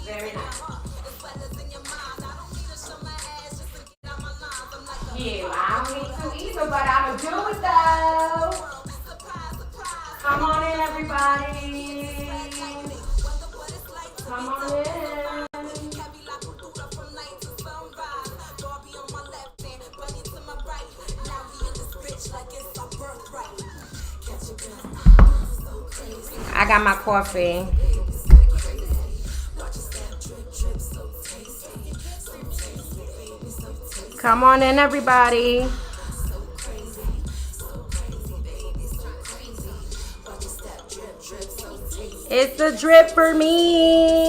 Very nice. Yeah, I don't need to either, but I'ma do it though. Come on in, everybody. Come on in. I got my coffee. Come on in, everybody. It's a drip for me.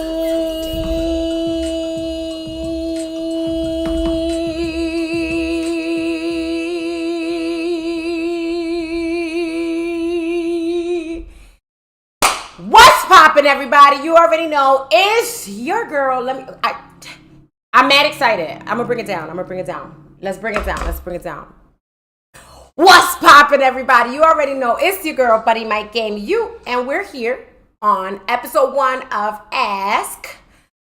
What's poppin', everybody? You already know it's your girl. I'm mad excited. I'm gonna bring it down. Let's bring it down. What's poppin', everybody? You already know it's your girl, Buddy Mike Game. And we're here on episode 1 of Ask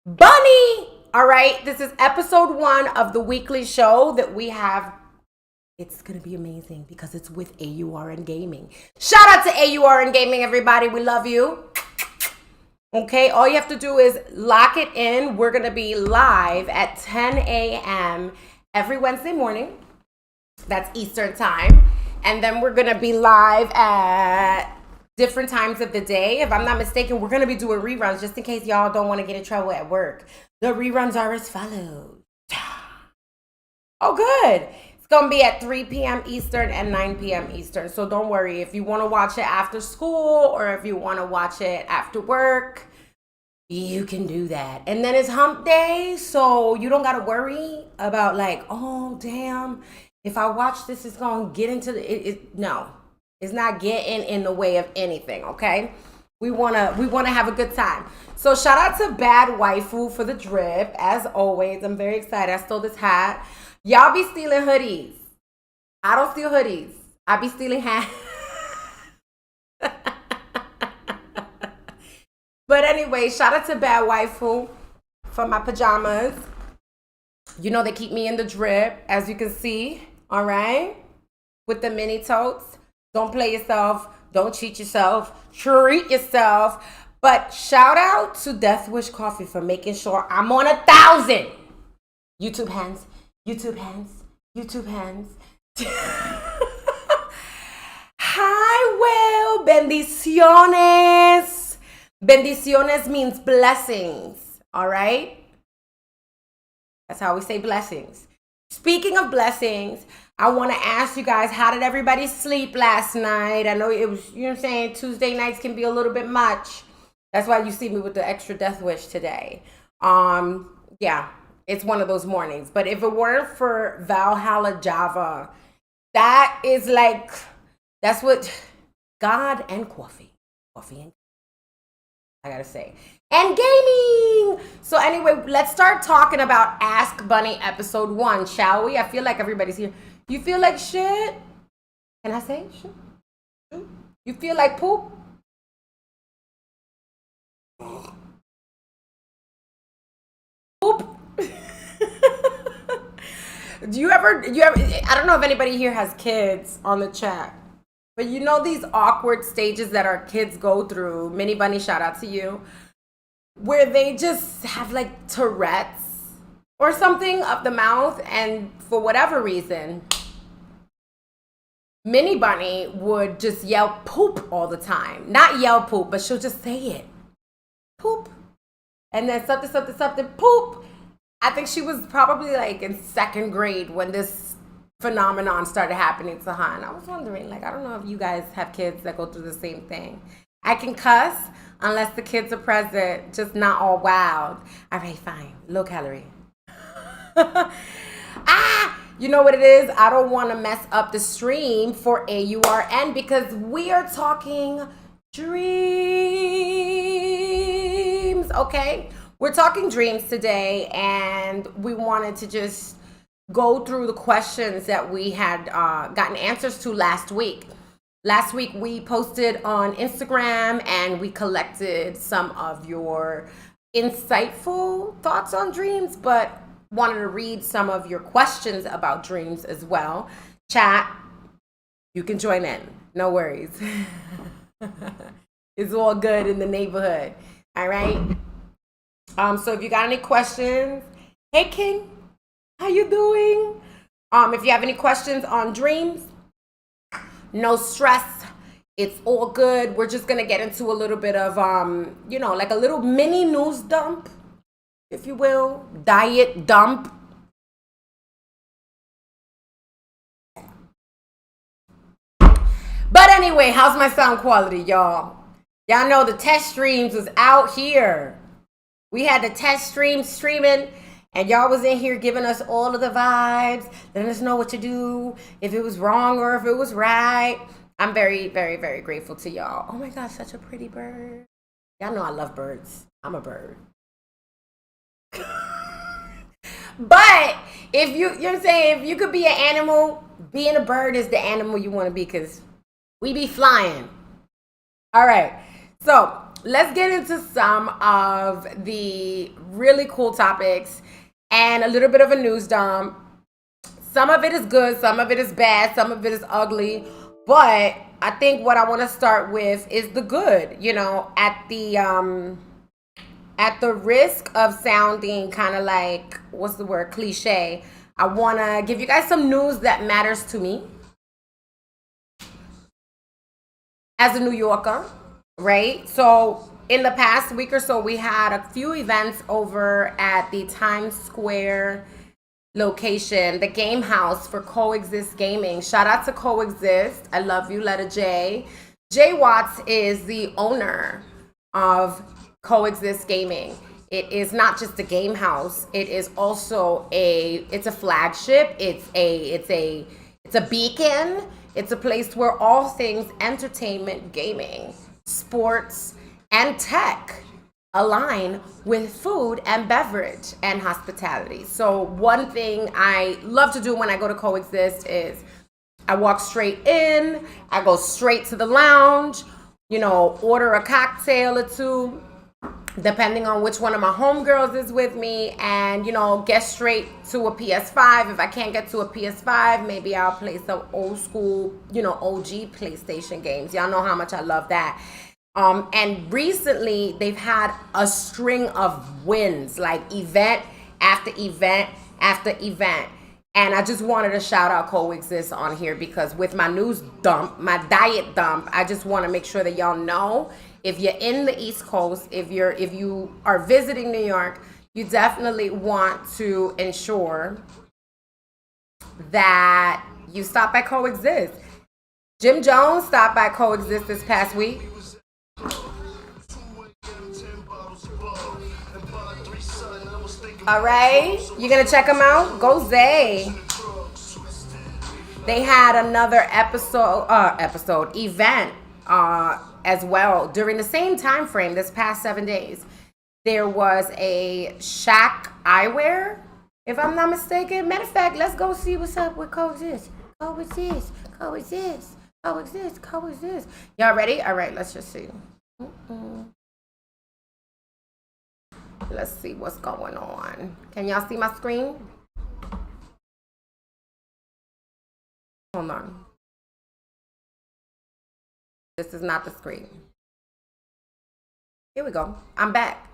Bunny. All right, this is episode 1 of the weekly show that we have. It's gonna be amazing because it's with AURN Gaming. Shout out to AURN Gaming, everybody. We love you. Okay, all you have to do is lock it in. We're gonna be live at 10 a.m. every Wednesday morning. That's Eastern time. And then we're gonna be live at different times of the day. If I'm not mistaken, we're gonna be doing reruns just in case y'all don't want to get in trouble at work. The reruns are as follows. Oh, good. It's gonna be at 3 p.m. Eastern and 9 p.m. Eastern. So don't worry if you want to watch it after school or if you want to watch it after work, you can do that. And then it's hump day, so you don't gotta worry about like, oh damn, if I watch this, it's gonna get into no. It's not getting in the way of anything, okay? We wanna have a good time. So shout out to Bad Waifu for the drip. As always, I'm very excited. I stole this hat. Y'all be stealing hoodies. I don't steal hoodies. I be stealing hats. But anyway, shout out to Bad Waifu for my pajamas. You know they keep me in the drip, as you can see, all right? With the mini totes. Don't play yourself. Don't cheat yourself. Treat yourself. But shout out to Death Wish Coffee for making sure I'm on 1,000. YouTube hands. Hi, Will. Bendiciones. Bendiciones means blessings. All right? That's how we say blessings. Speaking of blessings, I want to ask you guys, how did everybody sleep last night? I know it was, you know what I'm saying, Tuesday nights can be a little bit much. That's why you see me with the extra death wish today. Yeah, it's one of those mornings. But if it weren't for Valhalla Java, that is like, that's what God and coffee and I gotta say. And gaming! So anyway, let's start talking about Ask Bunny episode 1, shall we? I feel like everybody's here. You feel like shit? Can I say shit? You feel like poop? Poop? Do you ever, I don't know if anybody here has kids on the chat. But you know these awkward stages that our kids go through, Mini Bunny, shout out to you, where they just have like Tourette's or something of the mouth, and for whatever reason, Mini Bunny would just yell poop all the time. Not yell poop, but she'll just say it. Poop. And then something, poop. I think she was probably like in 2nd grade when this phenomenon started happening to her. And I was wondering, like, I don't know if you guys have kids that go through the same thing. I can cuss unless the kids are present, just not all wild. All right, fine. Low calorie. You know what it is? I don't want to mess up the stream for AURN because we are talking dreams, okay? We're talking dreams today, and we wanted to just go through the questions that we had gotten answers to last week. Last week, we posted on Instagram, and we collected some of your insightful thoughts on dreams, but wanted to read some of your questions about dreams as well. Chat, you can join in. No worries. It's all good in the neighborhood. All right. So if you got any questions, hey King, how you doing? If you have any questions on dreams, no stress. It's all good. We're just gonna get into a little bit of like a little mini news dump, if you will, diet dump. But anyway, how's my sound quality, y'all? Y'all know the test streams was out here. We had the test streaming, and y'all was in here giving us all of the vibes, letting us know what to do, if it was wrong or if it was right. I'm very, very, very grateful to y'all. Oh my gosh, such a pretty bird. Y'all know I love birds. I'm a bird. But if you know what I'm saying, if you could be an animal, being a bird is the animal you want to be, because we be flying. All right. So let's get into some of the really cool topics and a little bit of a news dump. Some of it is good, some of it is bad, some of it is ugly. But I think what I want to start with is the good. You know, at the risk of sounding kind of like, what's the word, cliche, I want to give you guys some news that matters to me as a New Yorker, right? So in the past week or so, we had a few events over at the Times Square location, the game house for Coexist Gaming. Shout out to Coexist. I love you, letter J. Jay Watts is the owner of Coexist Gaming. It is not just a game house. It is also it's a flagship. It's a beacon. It's a place where all things entertainment, gaming, sports, and tech align with food and beverage and hospitality. So one thing I love to do when I go to Coexist is I walk straight in, I go straight to the lounge, order a cocktail or two, depending on which one of my homegirls is with me, and get straight to a PS5. If I can't get to a PS5, maybe I'll play some old school, OG PlayStation games. Y'all know how much I love that. And recently they've had a string of wins, like event after event after event. And I just wanted to shout out Coexist on here, because with my news dump, my diet dump, I just want to make sure that y'all know, if you're in the East Coast, if you are visiting New York, you definitely want to ensure that you stop by Coexist. Jim Jones stopped by Coexist this past week. All right, you gonna check them out? Go Zay. They had another event as well during the same time frame this past 7 days. There was a Shaq Eyewear, if I'm not mistaken. Matter of fact, let's go see what's up with Coexist. Coexist. Y'all ready? All right, let's just see. Let's see what's going on. Can y'all see my screen? Hold on. This is not the screen. Here we go. I'm back.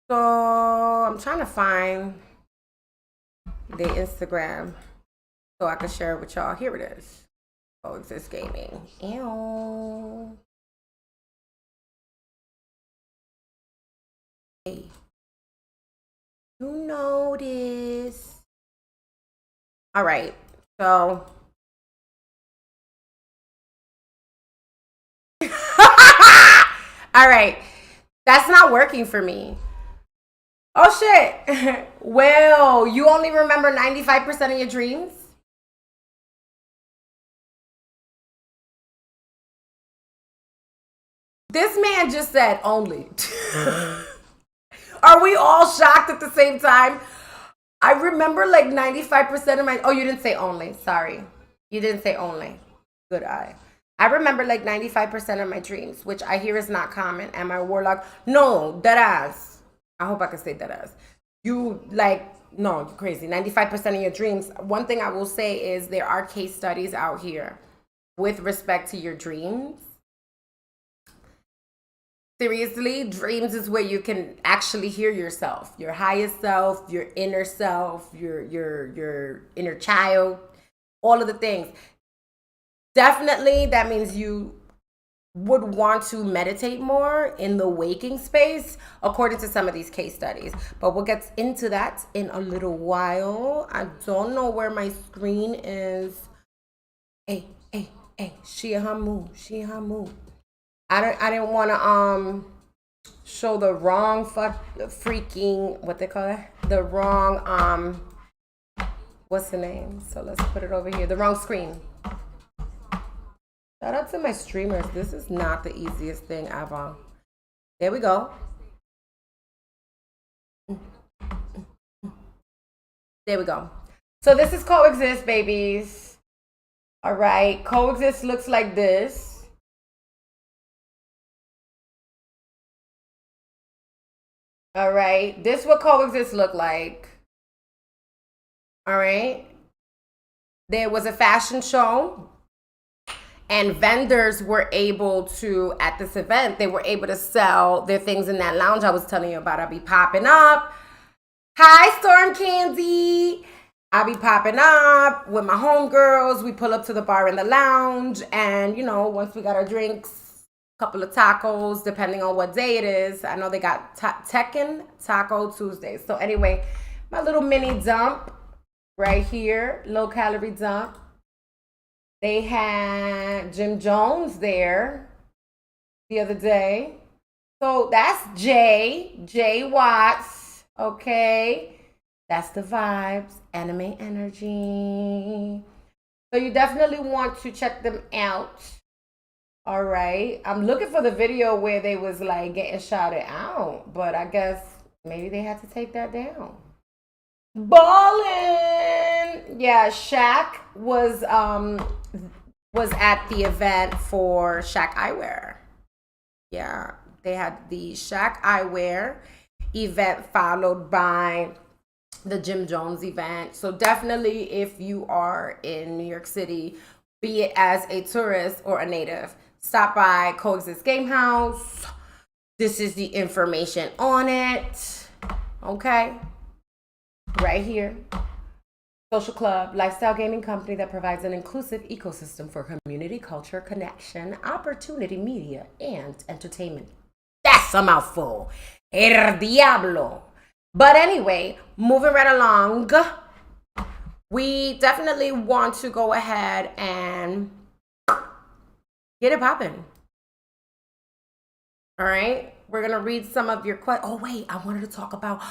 So I'm trying to find the Instagram so I can share it with y'all. Here it is. Coexist Gaming. Ew. Hey. You notice. All right. So all right. That's not working for me. Oh shit. Well, you only remember 95% of your dreams? This man just said only. Are we all shocked at the same time? I remember like 95% of my... Oh, you didn't say only. Sorry. You didn't say only. Good eye. I remember like 95% of my dreams, which I hear is not common. Am I a warlock? No, dead ass. I hope I can say dead ass. You like, no, you're crazy. 95% of your dreams. One thing I will say is there are case studies out here with respect to your dreams. Seriously, dreams is where you can actually hear yourself, your highest self, your inner self, your inner child, all of the things. Definitely, that means you would want to meditate more in the waking space, according to some of these case studies. But we'll get into that in a little while. I don't know where my screen is. Hey, Shia Hamu. I didn't want to show the wrong freaking, what they call it? The wrong what's the name? So let's put it over here. The wrong screen. Shout out to my streamers. This is not the easiest thing ever. There we go. There we go. So this is Coexist, babies. All right. Coexist looks like this. All right. This is what Coexist look like. All right. There was a fashion show. And vendors were able to, at this event, they were able to sell their things in that lounge I was telling you about. I'll be popping up. Hi, Storm Candy. I'll be popping up with my homegirls. We pull up to the bar in the lounge. And, you know, once we got our drinks, a couple of tacos, depending on what day it is. I know they got Tekken Taco Tuesdays. So anyway, my little mini dump right here. Low calorie dump. They had Jim Jones there the other day. So that's Jay Watts, okay? That's the vibes, anime energy. So you definitely want to check them out, all right? I'm looking for the video where they was like getting shouted out, but I guess maybe they had to take that down. Ballin'! Yeah, Shaq was at the event for Shaq Eyewear. Yeah, they had the Shaq Eyewear event followed by the Jim Jones event. So definitely if you are in New York City, be it as a tourist or a native, stop by Coexist Game House. This is the information on it. Okay? Right here. Social club, lifestyle gaming company that provides an inclusive ecosystem for community, culture, connection, opportunity, media, and entertainment. That's a mouthful. El diablo. But anyway, moving right along, we definitely want to go ahead and get it popping. All right. We're going to read some of your questions. Oh, wait. I wanted to talk about,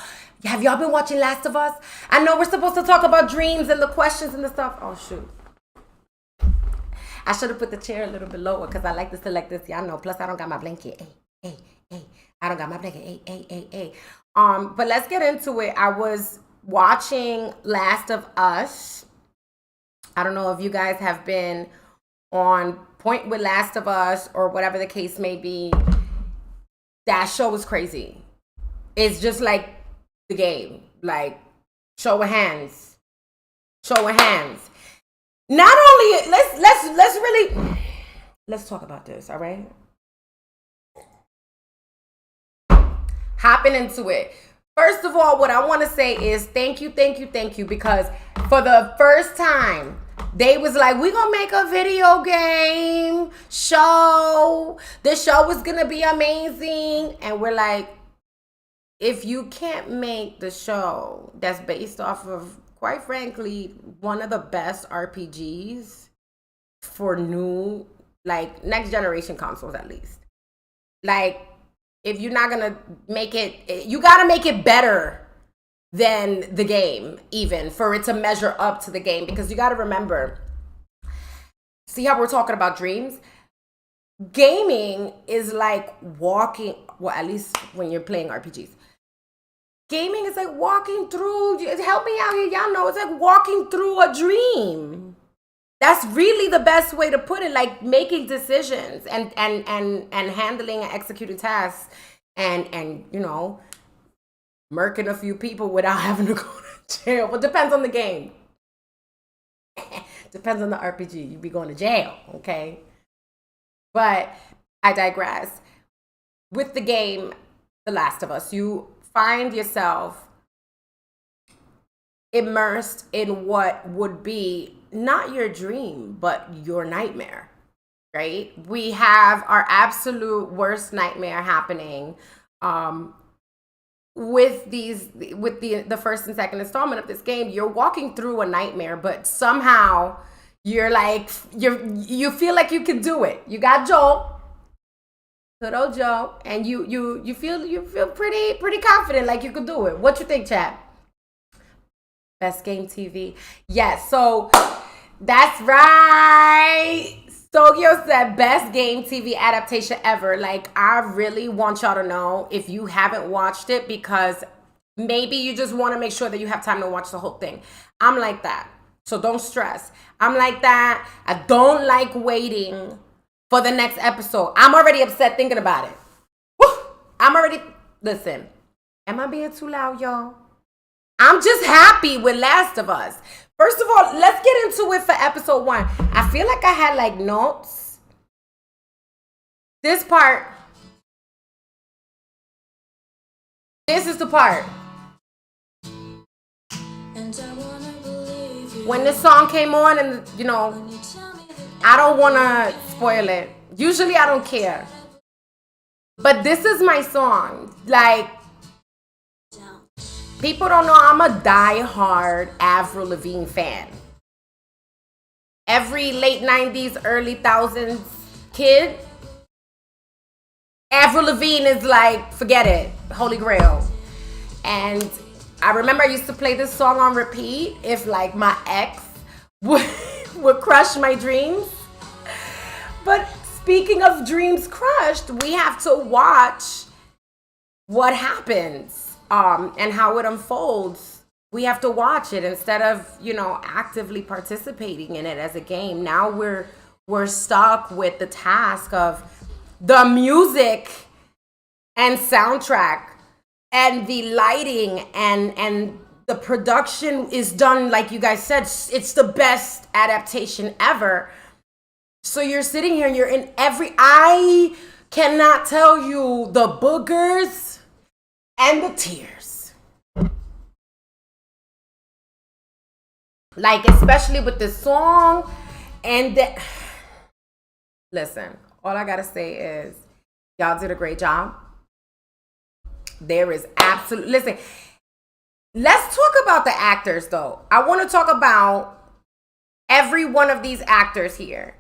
have y'all been watching Last of Us? I know we're supposed to talk about dreams and the questions and the stuff. Oh, shoot. I should have put the chair a little bit lower because I like to select this. Y'all know. Plus, I don't got my blanket. Hey. I don't got my blanket. Hey. But let's get into it. I was watching Last of Us. I don't know if you guys have been on point with Last of Us or whatever the case may be. That show was crazy. It's just like the game. Like, show of hands. Not only let's talk about this, all right? Hopping into it. First of all, what I want to say is thank you, because for the first time, they was like, we gonna make a video game show. The show was gonna be amazing. And we're like, if you can't make the show that's based off of, quite frankly, one of the best RPGs for new, like, next generation consoles at least. Like, if you're not gonna make it, you gotta make it better than the game, even for it to measure up to the game. Because you got to remember, see how we're talking about dreams? Gaming is like walking, well, at least when you're playing RPGs. Gaming is like walking through, help me out here, y'all know, it's like walking through a dream. That's really the best way to put it, like making decisions and handling and executing tasks and murking a few people without having to go to jail. Well, depends on the game. Depends on the RPG. You be going to jail, okay? But I digress. With the game, The Last of Us, you find yourself immersed in what would be not your dream, but your nightmare, right? We have our absolute worst nightmare happening with the first and second installment of this game. You're walking through a nightmare, but somehow you're like you feel like you can do it. You got Joel, good old Joe, and you feel pretty confident, like you could do it. What you think, chat? Best game TV. Yes, so that's right. Stokyo said best game TV adaptation ever. Like, I really want y'all to know if you haven't watched it, because maybe you just want to make sure that you have time to watch the whole thing. I'm like that. So don't stress. I'm like that. I don't like waiting for the next episode. I'm already upset thinking about it. Woo! Listen, am I being too loud, y'all? I'm just happy with Last of Us. First of all, let's get into it for episode 1. I feel like I had like notes. This part. This is the part. When this song came on, and I don't want to spoil it. Usually I don't care. But this is my song. Like, people don't know I'm a die-hard Avril Lavigne fan. Every late 90s, early 2000s kid, Avril Lavigne is like, forget it, holy grail. And I remember I used to play this song on repeat if like my ex would crush my dreams. But speaking of dreams crushed, we have to watch what happens and how it unfolds. We have to watch it instead of, actively participating in it as a game. Now we're stuck with the task of the music and soundtrack and the lighting and the production is done, like you guys said, it's the best adaptation ever. So you're sitting here and you're in I cannot tell you the boogers and the tears. Like, especially with this song. And listen, all I gotta say is y'all did a great job. There is absolutely, listen, let's talk about the actors though. I want to talk about every one of these actors here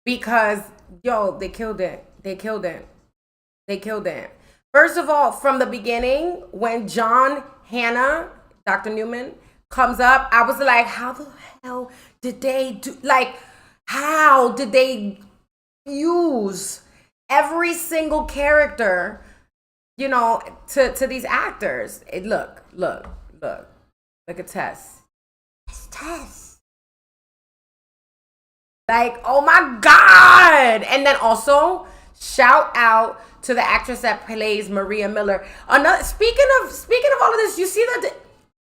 because, they killed it. They killed it. They killed it. First of all, from the beginning, when John Hannah, Dr. Newman, comes up, I was like, how the hell did they do, like, how did they use every single character, to these actors? Look at Tess. It's Tess. Like, oh my God. And then also, shout out to the actress that plays Maria Miller. Speaking of all of this, you see that,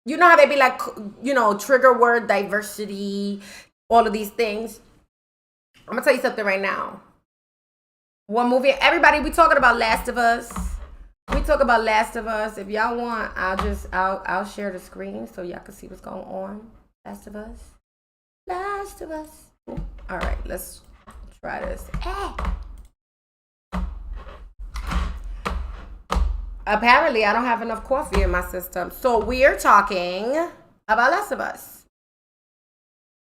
you know how they be like, trigger word diversity, all of these things. I'm gonna tell you something right now. One movie, everybody, we talking about Last of Us. We talk about Last of Us. If y'all want, I'll share the screen so y'all can see what's going on. Last of Us. Last of Us. All right, let's try this. Apparently, I don't have enough coffee in my system. So we are talking about Last of Us.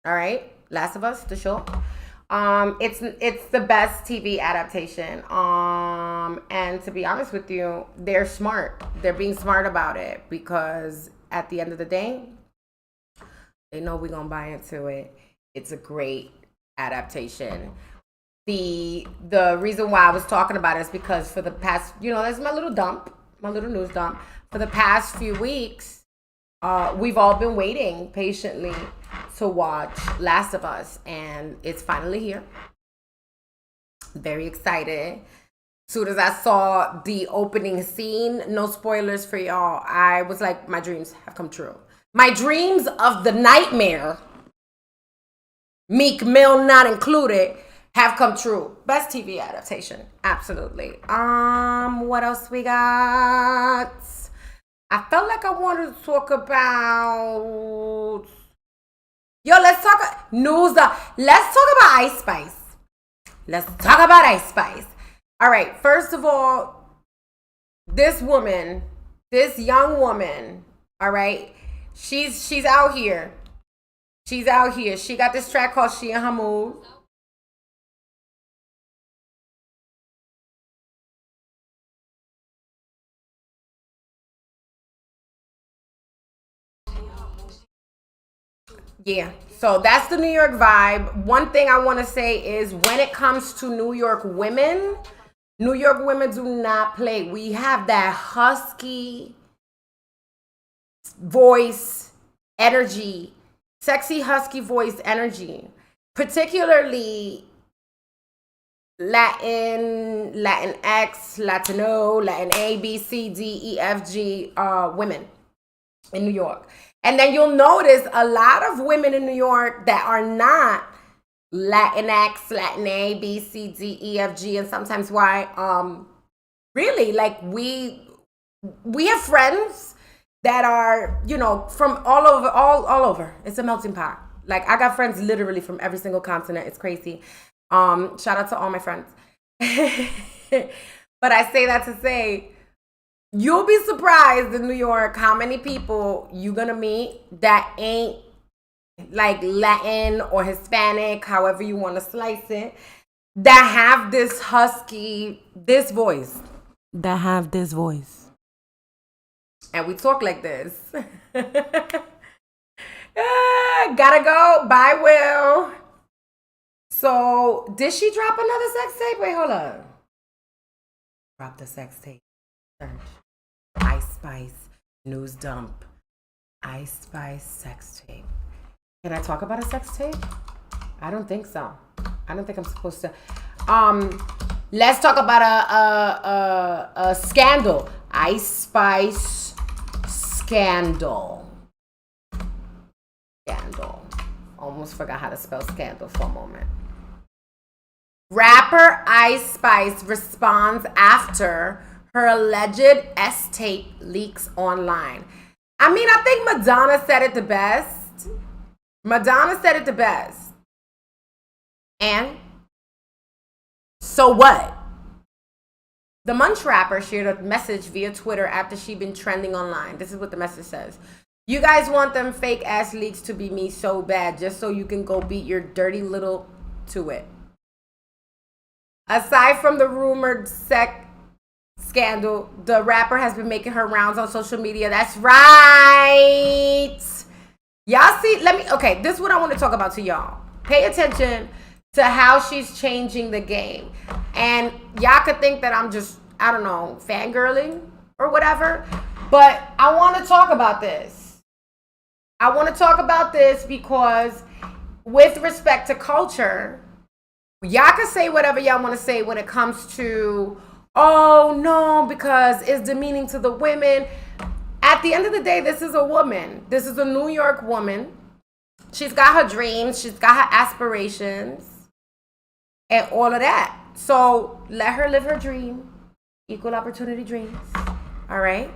All right, Last of Us, the show. It's the best TV adaptation. And to be honest with you, they're smart. They're being smart about it because at the end of the day, they know we're gonna buy into it. It's a great adaptation. The reason why I was talking about it is because for the past, that's my little news dump. For the past few weeks, we've all been waiting patiently to watch Last of Us, and it's finally here. Very excited. Soon as I saw the opening scene, no spoilers for y'all, I was like, my dreams have come true. My dreams of the nightmare, Meek Mill not included, have come true. Best TV adaptation, absolutely. What else we got? I felt like I wanted to talk about, let's talk news. Let's talk about Ice Spice. Let's talk about Ice Spice. All right, first of all, this young woman, all right, she's out here. She's out here. She got this track called She and Her Mood. Yeah, so that's the New York vibe. One thing I want to say is when it comes to New York women do not play. We have that husky voice energy, sexy husky voice energy, particularly Latinx, Latino, Latin A, B, C, D, E, F, G women in New York. And then you'll notice a lot of women in New York that are not Latinx, Latin A, B, C, D, E, F, G, and sometimes Y. Really, like we have friends that are, from all over. It's a melting pot. Like I got friends literally from every single continent. It's crazy. Shout out to all my friends. But I say that to say, you'll be surprised in New York how many people you're gonna meet that ain't like Latin or Hispanic, however you want to slice it, that have this husky, this voice. And we talk like this. Gotta go. Bye, Will. So, did she drop another sex tape? Wait, hold on. Drop the sex tape. Search. Ice Spice news dump. Ice Spice sex tape. Can I talk about a sex tape? I don't think so. I don't think I'm supposed to. Let's talk about a scandal. Ice Spice scandal. Scandal. Almost forgot how to spell scandal for a moment. Rapper Ice Spice responds after her alleged S-tape leaks online. I mean, I think Madonna said it the best. And so what? The Munch rapper shared a message via Twitter after she'd been trending online. This is what the message says. You guys want them fake ass leaks to be me so bad just so you can go beat your dirty little to it. Aside from the rumored sex scandal, the rapper has been making her rounds on social media. That's right. Y'all see, okay, this is what I want to talk about to y'all. Pay attention to how she's changing the game. And y'all could think that I'm just, I don't know, fangirling or whatever. But I want to talk about this. I want to talk about this because with respect to culture, y'all can say whatever y'all want to say when it comes to, oh no, because it's demeaning to the women. At the end of the day, this is a woman. This is a New York woman. She's got her dreams. She's got her aspirations and all of that. So let her live her dream. Equal opportunity dreams. All right.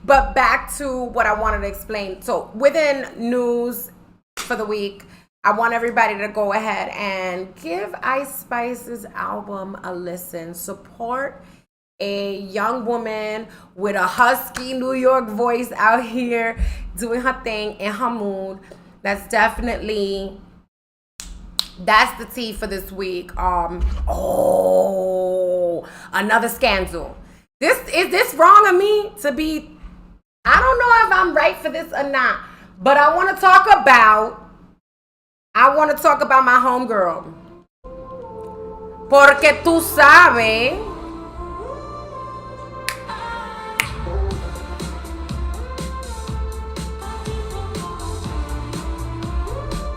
But back to what I wanted to explain. So within news for the week, I want everybody to go ahead and give Ice Spice's album a listen. Support a young woman with a husky New York voice out here doing her thing in her mood. That's the tea for this week. Another scandal. Is this wrong of me to be? I don't know if I'm right for this or not, but I want to talk about my homegirl. Porque tú sabes.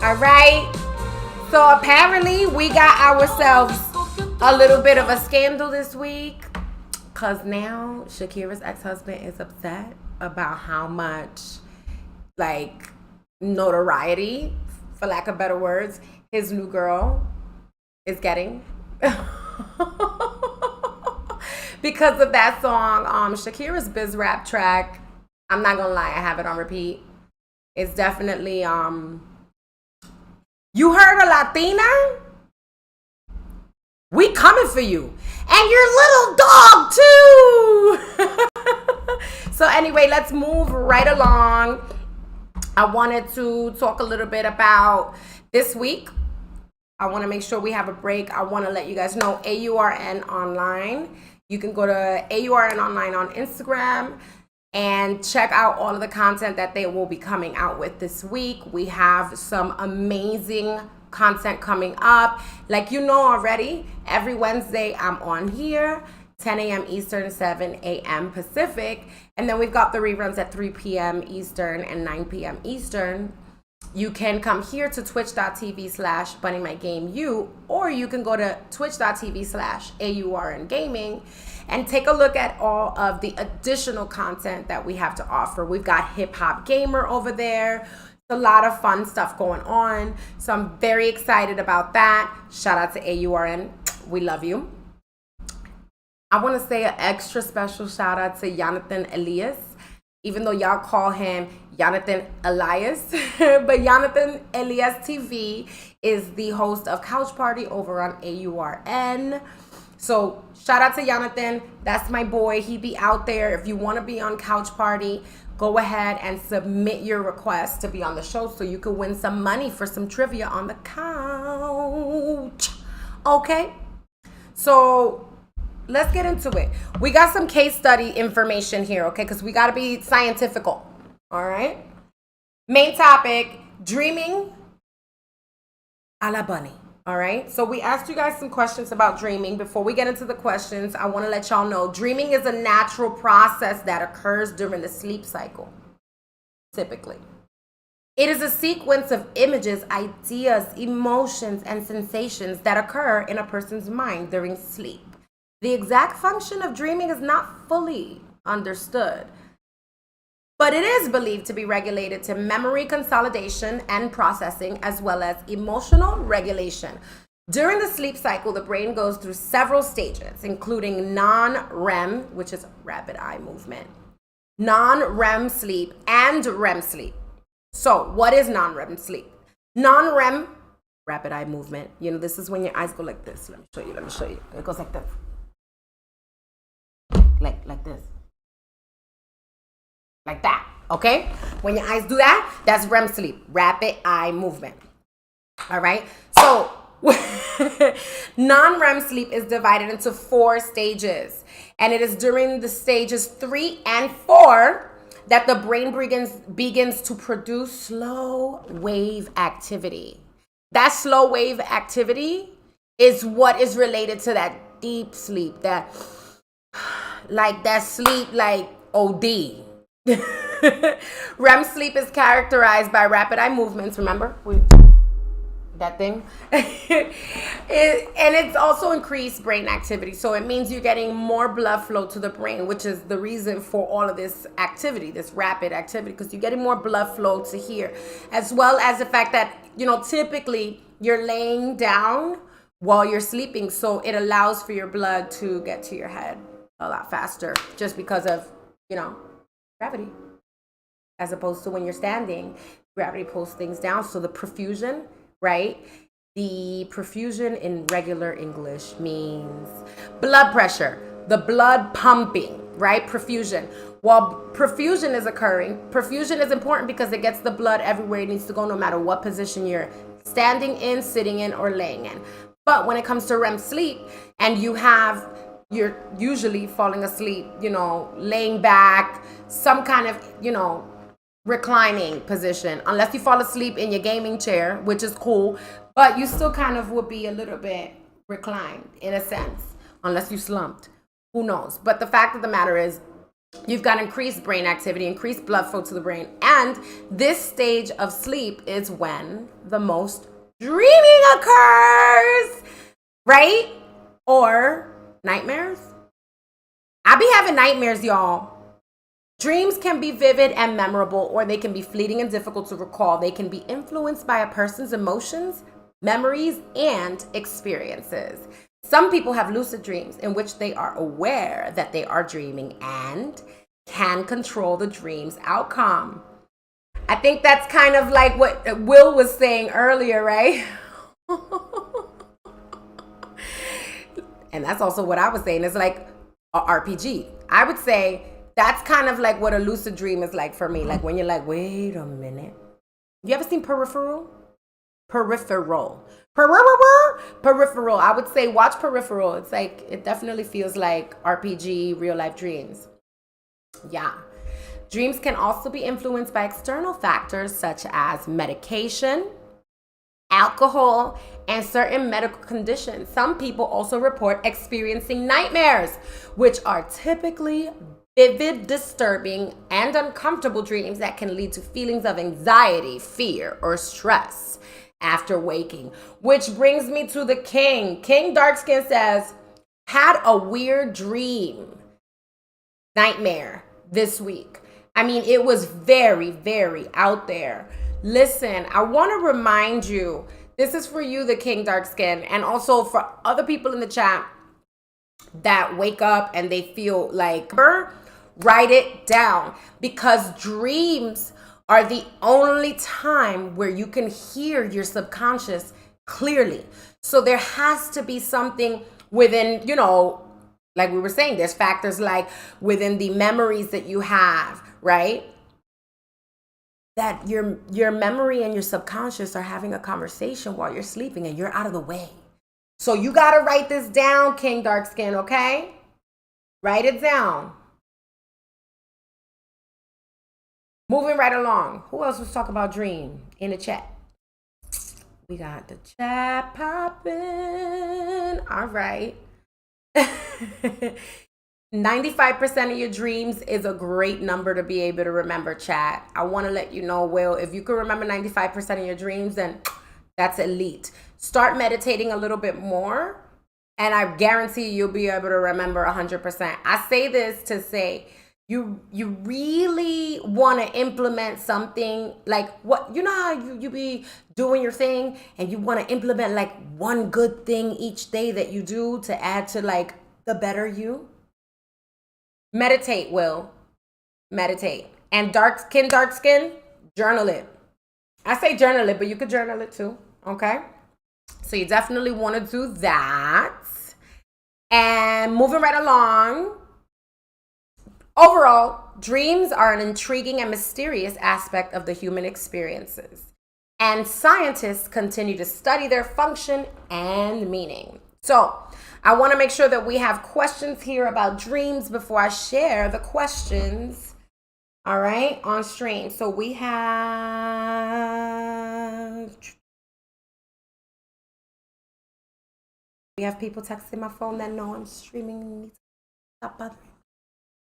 All right. So apparently we got ourselves a little bit of a scandal this week, because now Shakira's ex-husband is upset about how much, like, notoriety, for lack of better words, his new girl is getting. Because of that song, Shakira's Biz Rap track, I'm not gonna lie, I have it on repeat. It's definitely, you heard a Latina? We coming for you. And your little dog too. So anyway, let's move right along. I wanted to talk a little bit about this week. I want to make sure we have a break. I want to let you guys know AURN Online. You can go to AURN Online on Instagram and check out all of the content that they will be coming out with this week. We have some amazing content coming up. Like you know already, every Wednesday I'm on here, 10 a.m. Eastern, 7 a.m. Pacific. And then we've got the reruns at 3 p.m. Eastern and 9 p.m. Eastern. You can come here to twitch.tv/BunnyMyGameU, or you can go to twitch.tv/AURN Gaming and take a look at all of the additional content that we have to offer. We've got Hip Hop Gamer over there. A lot of fun stuff going on. So I'm very excited about that. Shout out to AURN. We love you. I want to say an extra special shout out to Jonathan Elias, even though y'all call him Jonathan Elias. But Jonathan Elias TV is the host of Couch Party over on AURN. So shout out to Jonathan. That's my boy. He be out there. If you want to be on Couch Party, go ahead and submit your request to be on the show so you can win some money for some trivia on the couch. Okay? So let's get into it. We got some case study information here, okay? Because we got to be scientifical. All right? Main topic, dreaming a la bunny. All right? So we asked you guys some questions about dreaming. Before we get into the questions, I want to let y'all know dreaming is a natural process that occurs during the sleep cycle, typically. It is a sequence of images, ideas, emotions, and sensations that occur in a person's mind during sleep. The exact function of dreaming is not fully understood, but it is believed to be regulated to memory consolidation and processing, as well as emotional regulation. During the sleep cycle, the brain goes through several stages, including non-REM, which is rapid eye movement, non-REM sleep, and REM sleep. So what is non-REM sleep? Non-REM, rapid eye movement. You know, this is when your eyes go like this. Let me show you. It goes like this. Like this. Like that, okay? When your eyes do that, that's REM sleep, rapid eye movement. All right? So non-REM sleep is divided into 4 stages. And it is during the stages 3 and 4 that the brain begins to produce slow wave activity. That slow wave activity is what is related to that deep sleep, that sleep like OD. REM sleep is characterized by rapid eye movements. Remember that thing? And it's also increased brain activity. So it means you're getting more blood flow to the brain, which is the reason for all of this activity, this rapid activity, because you're getting more blood flow to here, as well as the fact that, you know, typically you're laying down while you're sleeping. So it allows for your blood to get to your head a lot faster, just because of, you know, gravity. As opposed to when you're standing, gravity pulls things down. So the perfusion, right? The perfusion in regular English means blood pressure, the blood pumping, right? Perfusion. While perfusion is occurring, perfusion is important because it gets the blood everywhere it needs to go, no matter what position you're standing in, sitting in, or laying in. But when it comes to REM sleep, and you're usually falling asleep, you know, laying back, some kind of, you know, reclining position, unless you fall asleep in your gaming chair, which is cool, but you still kind of would be a little bit reclined in a sense, unless you slumped. Who knows? But the fact of the matter is, You've got increased brain activity, increased blood flow to the brain. And this stage of sleep is when the most dreaming occurs, right? Or nightmares. I be having nightmares, y'all. Dreams can be vivid and memorable, or they can be fleeting and difficult to recall. They can be influenced by a person's emotions, memories, and experiences. Some people have lucid dreams in which they are aware that they are dreaming and can control the dream's outcome. I think that's kind of like what Will was saying earlier, right? And that's also what I was saying. It's like a RPG. I would say that's kind of like what a lucid dream is like for me. Like when you're like, wait a minute. You ever seen Peripheral? Peripheral. I would say watch Peripheral. It's like, it definitely feels like RPG, real life dreams. Yeah. Dreams can also be influenced by external factors such as medication, alcohol, and certain medical conditions. Some people also report experiencing nightmares, which are typically vivid, disturbing, and uncomfortable dreams that can lead to feelings of anxiety, fear, or stress after waking. Which brings me to the king. King Darkskin says, had a weird dream, nightmare this week. I mean, it was very, very out there. Listen, I want to remind you, this is for you, the King Darkskin, and also for other people in the chat that wake up and they feel like, write it down, because dreams are the only time where you can hear your subconscious clearly. So there has to be something within, you know, like we were saying, there's factors like within the memories that you have, right? That your memory and your subconscious are having a conversation while you're sleeping and you're out of the way. So you got to write this down, King Darkskin, okay? Write it down. Moving right along. Who else was talking about dream in the chat? We got the chat popping. All right. 95% of your dreams is a great number to be able to remember, chat. I want to let you know, Will, if you can remember 95% of your dreams, then that's elite. Start meditating a little bit more, and I guarantee you'll be able to remember 100%. I say this to say, you really want to implement something like what, you know how you be doing your thing and you want to implement like one good thing each day that you do to add to like the better you? Meditate, Will. Meditate. And dark skin, journal it. I say journal it, but you could journal it too, okay? So you definitely want to do that. And moving right along, overall, dreams are an intriguing and mysterious aspect of the human experiences, and scientists continue to study their function and meaning. So I want to make sure that we have questions here about dreams before I share the questions, all right, on stream. So we have people texting my phone that know I'm streaming. Stop bothering me,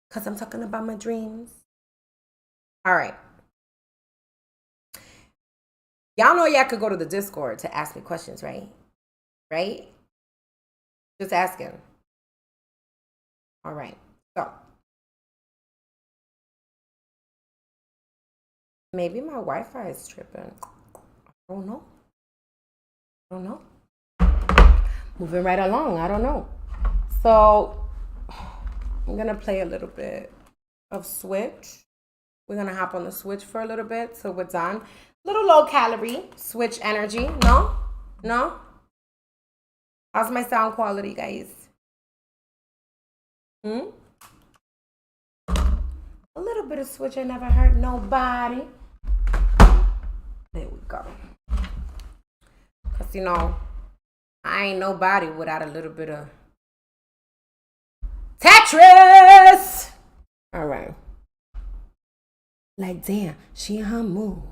because I'm talking about my dreams. All right. Y'all know y'all could go to the Discord to ask me questions, right? Right? Just asking. All right. So maybe my Wi-Fi is tripping. I don't know. Moving right along. I don't know. So I'm going to play a little bit of Switch. We're going to hop on the Switch for a little bit so we're done. Little low calorie Switch energy. No? How's my sound quality, guys? A little bit of Switch ain't never hurt nobody. There we go. Because, you know, I ain't nobody without a little bit of Tetris. All right. Like, damn, she in her mood.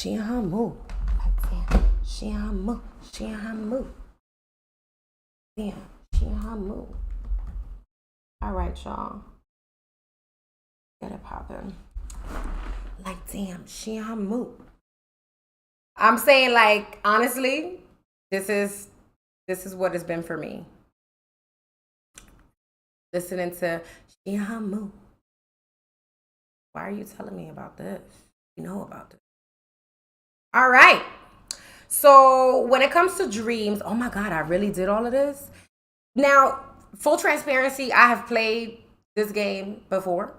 Like, damn, she in her mood. Damn, she in her mood. All right, y'all. Get it popping. Like, damn, she in her mood. I'm saying, like, honestly, this is what it's been for me. Listening to she in her mood. Why are you telling me about this? You know about this. All right. So when it comes to dreams, oh my God, I really did all of this. Now, full transparency, I have played this game before.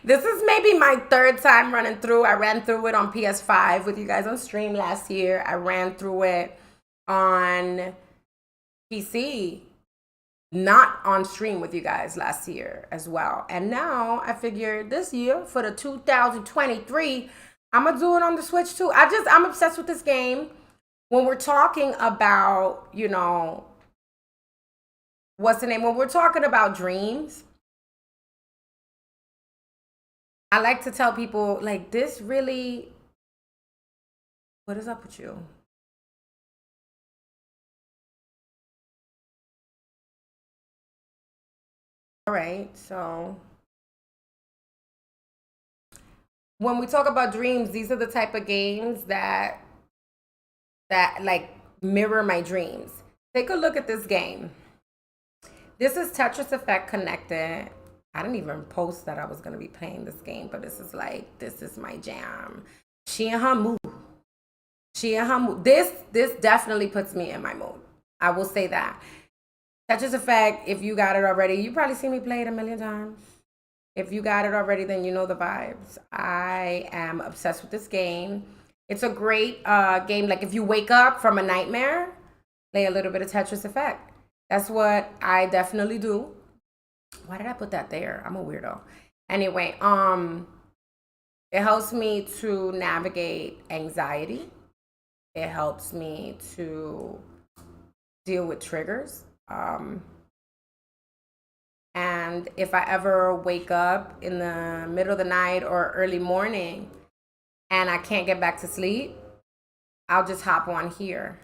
This is maybe my third time running through. I ran through it on PS5 with you guys on stream last year. I ran through it on PC, not on stream with you guys last year as well. And now I figured this year for the 2023, I'm gonna do it on the Switch too. I'm obsessed with this game. When we're talking about, you know, what's the name? When we're talking about dreams, I like to tell people, like, this really, what is up with you? All right, so when we talk about dreams, these are the type of games that like mirror my dreams. Take a look at this game. This is Tetris Effect Connected. I didn't even post that I was gonna be playing this game, but this is my jam. She in her mood. She in her mood. This definitely puts me in my mood. I will say that. Tetris Effect, if you got it already, you probably seen me play it a million times. If you got it already, then you know the vibes. I am obsessed with this game. It's a great game. Like, if you wake up from a nightmare, play a little bit of Tetris Effect. That's what I definitely do. Why did I put that there? I'm a weirdo. Anyway, it helps me to navigate anxiety. It helps me to deal with triggers. And if I ever wake up in the middle of the night or early morning and I can't get back to sleep, I'll just hop on here.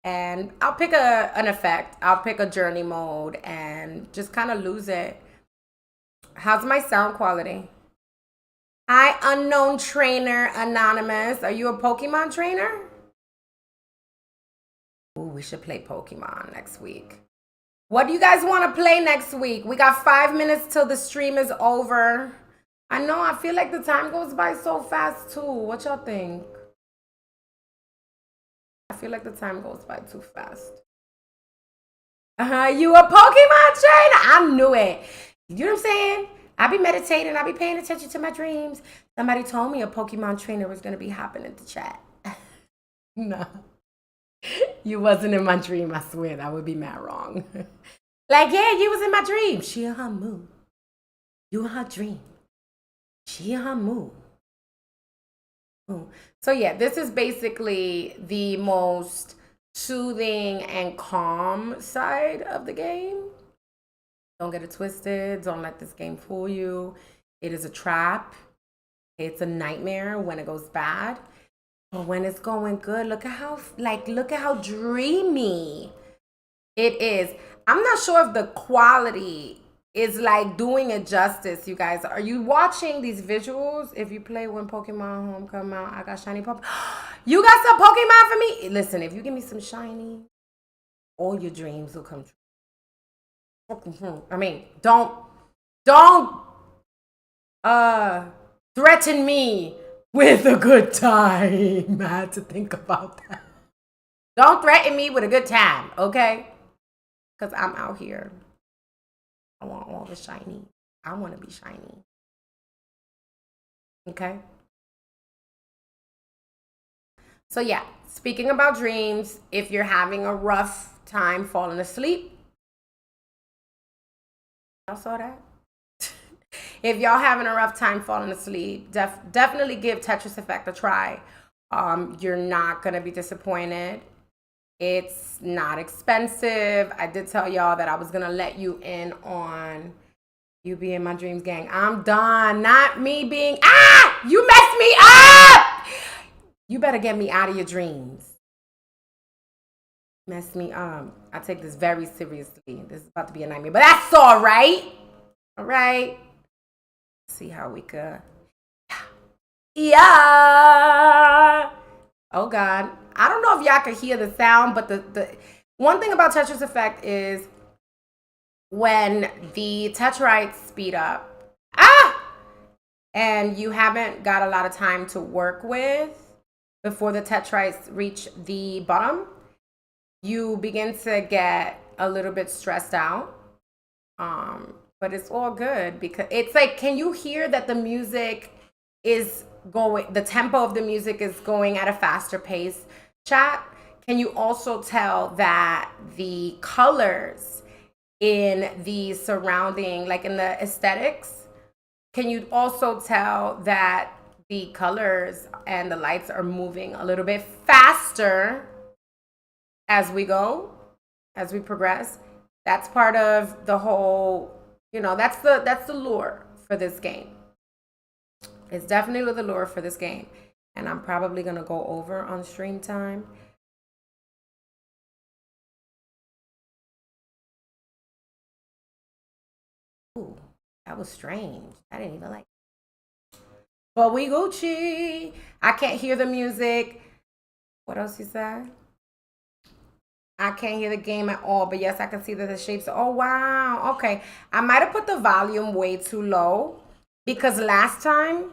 And I'll pick an effect. I'll pick a journey mode and just kind of lose it. How's my sound quality? Hi, unknown trainer anonymous. Are you a Pokemon trainer? Ooh, we should play Pokemon next week. What do you guys want to play next week? We got 5 minutes till the stream is over. I know, I feel like the time goes by so fast too. What y'all think? I feel like the time goes by too fast. You a Pokemon trainer? I knew it. You know what I'm saying? I be meditating. I be paying attention to my dreams. Somebody told me a Pokemon trainer was going to be hopping in the chat. No. You wasn't in my dream, I swear. That would be mad wrong. Like, yeah, you was in my dream. She in her mood. You in her dream. She in her mood. So yeah, this is basically the most soothing and calm side of the game. Don't get it twisted. Don't let this game fool you. It is a trap. It's a nightmare when it goes bad. But when it's going good, look at how dreamy it is. I'm not sure if the quality is like doing it justice, you guys. Are you watching these visuals? If you play when Pokemon Home come out, I got shiny Pokemon. You got some Pokemon for me? Listen, if you give me some shiny, all your dreams will come true. I mean, don't threaten me with a good time. I had to think about that. Don't threaten me with a good time, okay? Because I'm out here. I want all the shiny. I want to be shiny. Okay? So yeah, speaking about dreams, if you're having a rough time falling asleep, y'all saw that? If y'all having a rough time falling asleep, definitely give Tetris Effect a try. You're not going to be disappointed. It's not expensive. I did tell y'all that I was going to let you in on you being my dreams gang. I'm done. Not me being, you messed me up. You better get me out of your dreams. Mess me up. I take this very seriously. This is about to be a nightmare, but that's all right. All right. See how we could. Yeah. Oh God. I don't know if y'all could hear the sound, but the one thing about Tetris Effect is when the Tetraites speed up, and you haven't got a lot of time to work with before the Tetrites reach the bottom, you begin to get a little bit stressed out. But it's all good because it's like, can you hear that the music is going, the tempo of the music is going at a faster pace, chat? Can you also tell that the colors in the surrounding, like in the aesthetics, can you also tell that the colors and the lights are moving a little bit faster as we go, as we progress? That's part of the whole, that's the lure for this game. It's definitely the lure for this game. And I'm probably gonna go over on stream time. Ooh, that was strange. I didn't even like it. But we Gucci. I can't hear the music. What else you said? I can't hear the game at all, but yes, I can see that the shapes. Oh, wow. Okay. I might have put the volume way too low because last time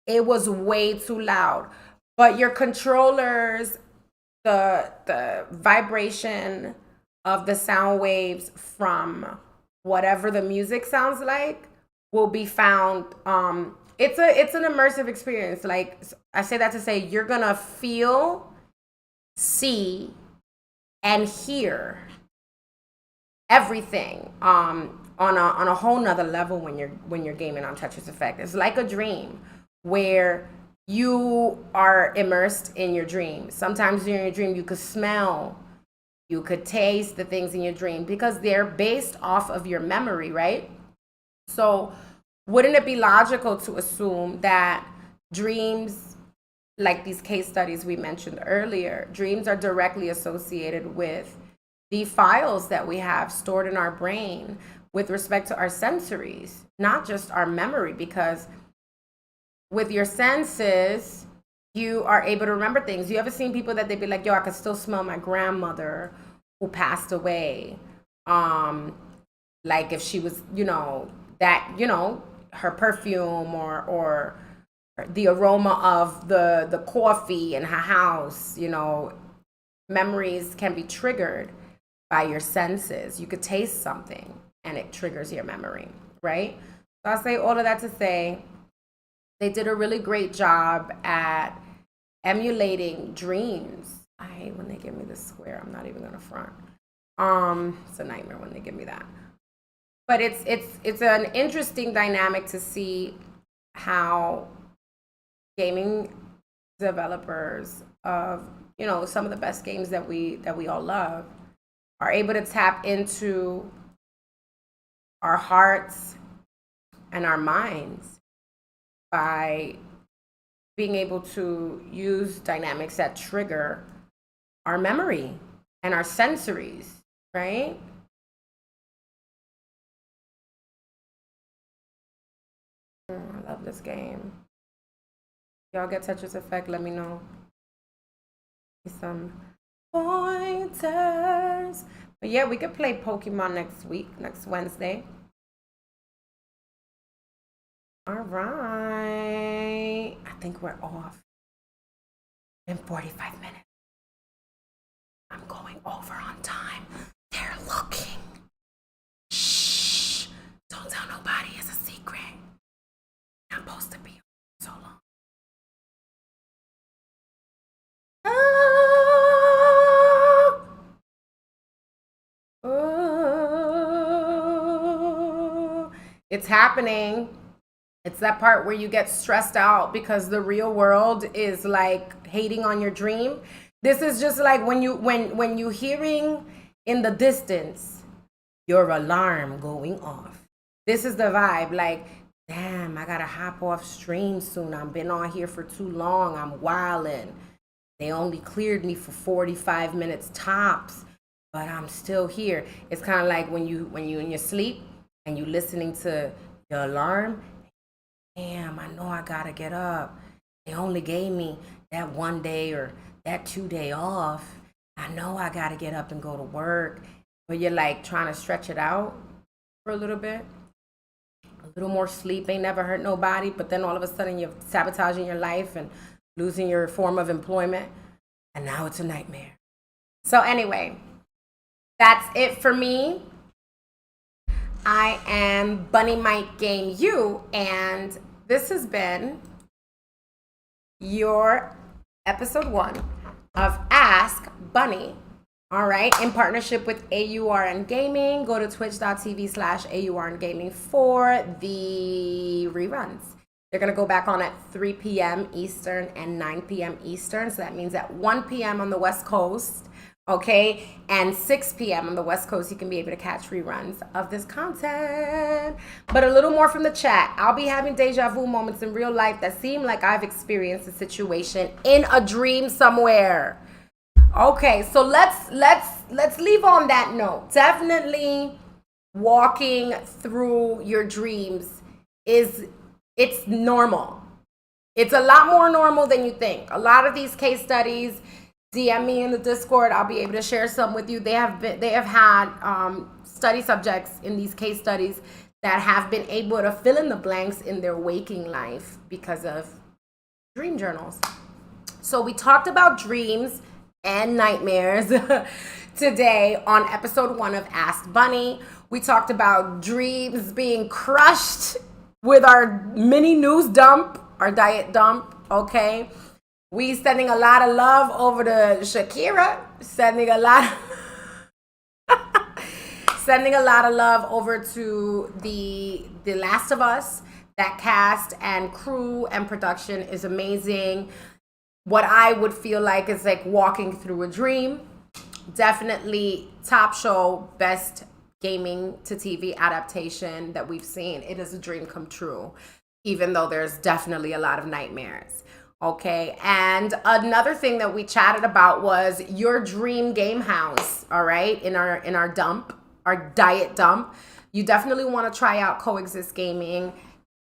it was way too loud. But your controllers, the vibration of the sound waves from whatever the music sounds like will be found. It's an immersive experience. Like I say that to say you're gonna feel, see, and hear everything on a whole nother level when you're gaming on Tetris Effect. It's like a dream where you are immersed in your dream. Sometimes during your dream you could smell, you could taste the things in your dream because they're based off of your memory, right? So wouldn't it be logical to assume that dreams, like these case studies we mentioned earlier, dreams are directly associated with the files that we have stored in our brain with respect to our sensories, not just our memory, because with your senses, you are able to remember things. You ever seen people that they'd be like, yo, I could still smell my grandmother who passed away. Like if she was, her perfume or the aroma of the coffee in her house, memories can be triggered by your senses. You could taste something and it triggers your memory, right? So I say all of that to say they did a really great job at emulating dreams. I hate when they give me this square. I'm not even gonna front. It's a nightmare when they give me that. But it's an interesting dynamic to see how gaming developers of some of the best games that we all love are able to tap into our hearts and our minds by being able to use dynamics that trigger our memory and our sensories, right? I love this game. Y'all get Tetris Effect, let me know. Some pointers. But yeah, we could play Pokemon next week, next Wednesday. All right. I think we're off in 45 minutes. I'm going over on time. They're looking. Shh. Don't tell nobody. It's a secret. I'm supposed to be so long. It's happening. It's that part where you get stressed out because the real world is like hating on your dream. This is just like when you hearing in the distance your alarm going off. This is the vibe. Like, damn, I gotta hop off stream soon. I've been on here for too long. I'm wilding. They only cleared me for 45 minutes tops, but I'm still here. It's kind of like when you in your sleep and you listening to the alarm. Damn, I know I gotta get up. They only gave me that 1 day or that 2 day off. I know I gotta get up and go to work. But you're like trying to stretch it out for a little bit. A little more sleep ain't never hurt nobody, but then all of a sudden you're sabotaging your life and losing your form of employment. And now it's a nightmare. So anyway, that's it for me. I am Bunny Mike Game U, and this has been your episode 1 of Ask Bunny. All right, in partnership with AURN Gaming. Go to twitch.tv/AURN Gaming for the reruns. They're going to go back on at 3 p.m. Eastern and 9 p.m. Eastern. So that means at 1 p.m. on the West Coast, okay, and 6 p.m. on the West Coast, you can be able to catch reruns of this content. But a little more from the chat. I'll be having deja vu moments in real life that seem like I've experienced a situation in a dream somewhere. Okay, so let's leave on that note. Definitely walking through your dreams it's normal. It's a lot more normal than you think. A lot of these case studies, DM me in the Discord. I'll be able to share some with you. They have had study subjects in these case studies that have been able to fill in the blanks in their waking life because of dream journals. So we talked about dreams and nightmares today on episode 1 of Ask Bunny. We talked about dreams being crushed with our mini news dump, our diet dump, okay? We sending a lot of love over to Shakira, sending a lot of love over to the Last of Us. That cast and crew and production is amazing. What I would feel like is like walking through a dream. Definitely top show, best gaming to TV adaptation that we've seen. It is a dream come true, even though there's definitely a lot of nightmares. Okay, and another thing that we chatted about was your dream game house. All right, in our dump, our diet dump. You definitely want to try out Coexist Gaming.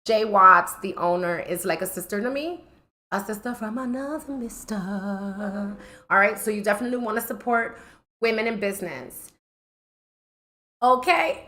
Jay Watts, the owner, is like a sister to me. A sister from another mister. All right, so you definitely want to support women in business. Okay.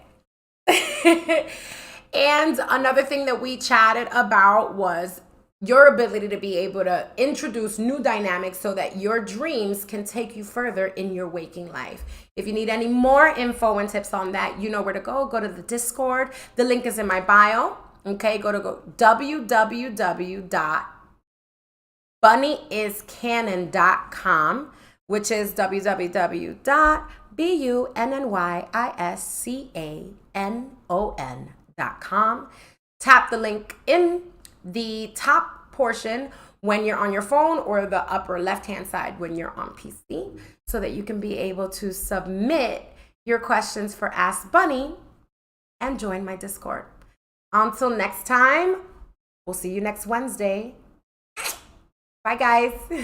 And another thing that we chatted about was your ability to be able to introduce new dynamics so that your dreams can take you further in your waking life. If you need any more info and tips on that, you know where to go. Go to the Discord. The link is in my bio. Okay, go www.bunnyiscanon.com, which is www.bunnyiscanon.com. Tap the link in the top portion when you're on your phone or the upper left-hand side when you're on PC so that you can be able to submit your questions for Ask Bunny and join my Discord. Until next time, we'll see you next Wednesday. Bye, guys.